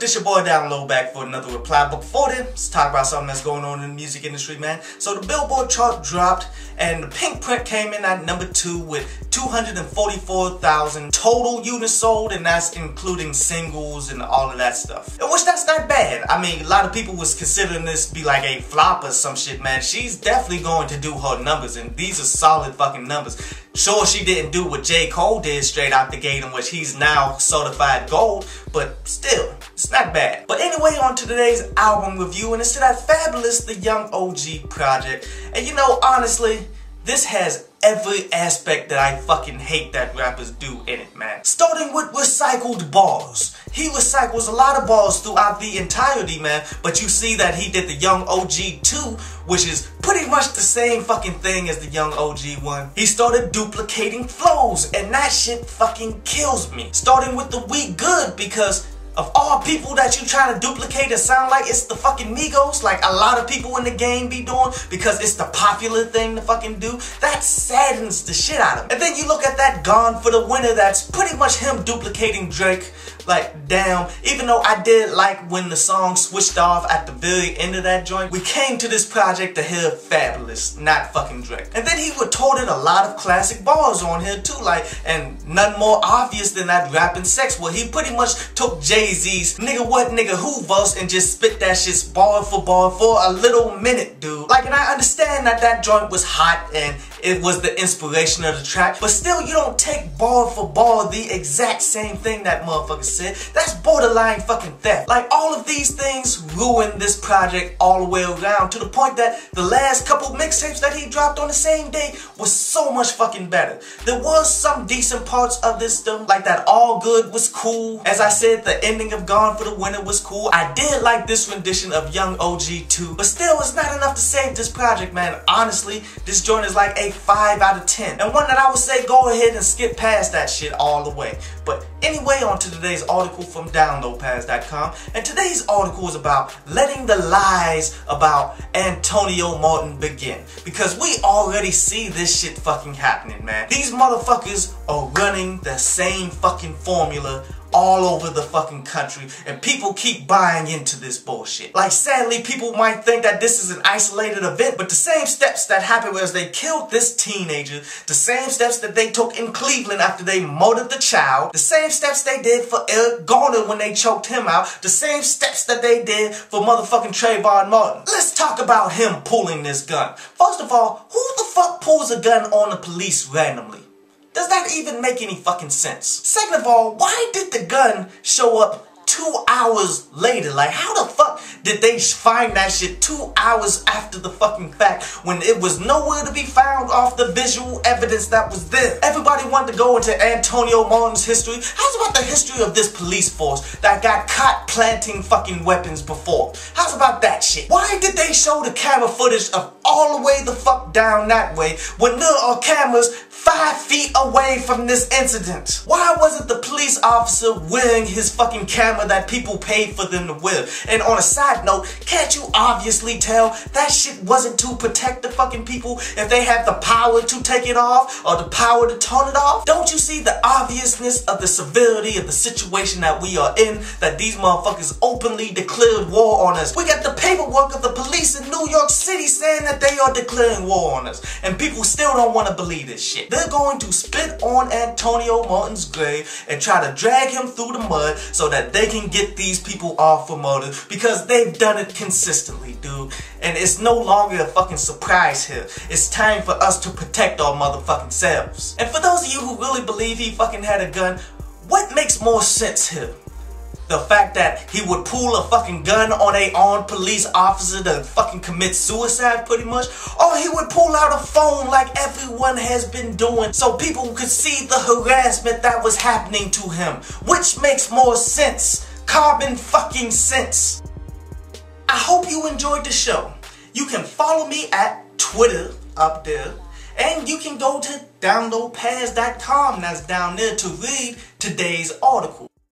this your boy Down Low back for another reply. But before then, let's talk about something that's going on in the music industry, man. So the Billboard chart dropped and the Pink Print came in at number 2 with 244,000 total units sold, and that's including singles and all of that stuff. And which that's not bad. I mean, a lot of people was considering this to be like a flop or some shit, man. She's definitely going to do her numbers, and these are solid fucking numbers. Sure, she didn't do what J. Cole did straight out the gate, in which he's now certified gold, but still, it's not bad. But anyway, on to today's album review, and it's to that Fabolous, the Young OG project. And you know, honestly, this has every aspect that I fucking hate that rappers do in it, man. Starting with recycled bars. He recycles a lot of bars throughout the entirety, man, but you see that he did the Young OG 2, which is pretty much the same fucking thing as the Young OG 1. He started duplicating flows, and that shit fucking kills me. Starting with the We Good, because of all people that you trying to duplicate and sound like it's the fucking Migos, like a lot of people in the game be doing, because it's the popular thing to fucking do, that saddens the shit out of me. And then you look at that Gone for the Winner, that's pretty much him duplicating Drake. Like, damn, even though I did like when the song switched off at the very end of that joint, we came to this project to hear Fabolous, not fucking Drake. And then he retorted a lot of classic bars on here too, like, and nothing more obvious than that rapping sex, where he pretty much took Jay-Z's nigga what nigga who verse and just spit that shit bar for a little minute, dude. Like, and I understand that that joint was hot and it was the inspiration of the track, but still, you don't take bar for bar the exact same thing that motherfucker said. That's borderline fucking theft. Like, all of these things ruined this project all the way around, to the point that the last couple mixtapes that he dropped on the same day was so much fucking better. There was some decent parts of this stuff, like that All Good was cool. As I said, the ending of Gone for the Winner was cool. I did like this rendition of Young OG 2, but still, it's not enough to save this project, man. Honestly, this joint is like a 5 out of 10, and one that I would say go ahead and skip past that shit all the way. But anyway, on to today's article from downloadpass.com, and today's article is about letting the lies about Antonio Martin begin, because we already see this shit fucking happening, man. These motherfuckers are running the same fucking formula all over the fucking country, and people keep buying into this bullshit. Like, sadly, people might think that this is an isolated event, but the same steps that happened as they killed this teenager, the same steps that they took in Cleveland after they murdered the child, the same steps they did for Eric Garner when they choked him out, the same steps that they did for motherfucking Trayvon Martin. Let's talk about him pulling this gun. First of all, who the fuck pulls a gun on the police randomly? Does that even make any fucking sense? Second of all, why did the gun show up 2 hours later? Like, how the fuck did they find that shit 2 hours after the fucking fact, when it was nowhere to be found off the visual evidence that was there? Everybody wanted to go into Antonio Martin's history. How's about the history of this police force that got caught planting fucking weapons before? How's about that shit? Why did they show the camera footage of all the way the fuck down that way when there are cameras 5 feet away from this incident? Why wasn't the police officer wearing his fucking camera that people paid for them to wear? And on a side note, can't you obviously tell that shit wasn't to protect the fucking people if they have the power to take it off or the power to turn it off? Don't you see the obviousness of the severity of the situation that we are in, that these motherfuckers openly declared war on us? We got the paperwork of the police in New York City saying that they are declaring war on us, and people still don't want to believe this shit. They're going to spit on Antonio Martin's grave and try to drag him through the mud so that they can get these people off for murder, because they've done it consistently, dude. And it's no longer a fucking surprise here. It's time for us to protect our motherfucking selves. And for those of you who really believe he fucking had a gun, what makes more sense here? The fact that he would pull a fucking gun on a armed police officer to fucking commit suicide pretty much, or he would pull out a phone like everyone has been doing so people could see the harassment that was happening to him? Which makes more sense? Common fucking sense. I hope you enjoyed the show. You can follow me at Twitter up there, and you can go to downloadpass.com, that's down there, to read today's article.